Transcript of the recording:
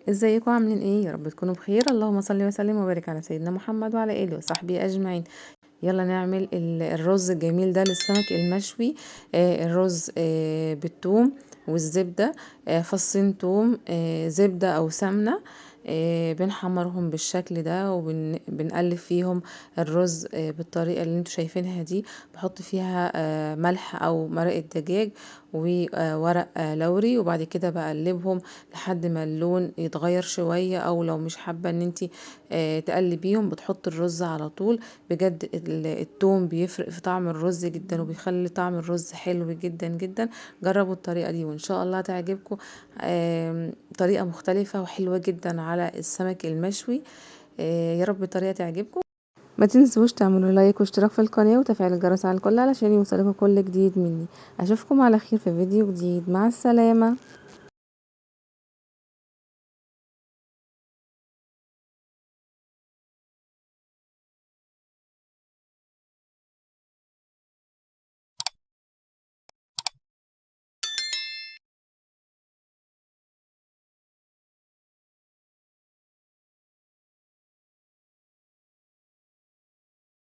ازيكم عاملين ايه؟ يا رب تكونوا بخير. اللهم صل وسلم وبارك على سيدنا محمد وعلى اله وصحبه اجمعين. يلا نعمل الرز الجميل ده للسمك المشوي. الرز بالثوم والزبدة، فصين توم، زبدة او سمنة. بنحمرهم بالشكل ده وبنقلب فيهم الرز بالطريقة اللي انتوا شايفينها دي. بحط فيها ملح او مرقة دجاج وورق لوري، وبعد كده بقلبهم لحد ما اللون يتغير شوية، او لو مش حابة ان انتي تقلبيهم بتحط الرز على طول. بجد التوم بيفرق في طعم الرز جدا وبيخلي طعم الرز حلو جدا جدا. جربوا الطريقة دي وان شاء الله تعجبكم. طريقة مختلفة وحلوة جدا على السمك المشوي. يا رب الطريقة تعجبكم. ما تنسوش تعملوا لايك واشتراك في القناة وتفعيل الجرس على الكل علشان يوصلكم كل جديد مني. اشوفكم على خير في فيديو جديد. مع السلامة.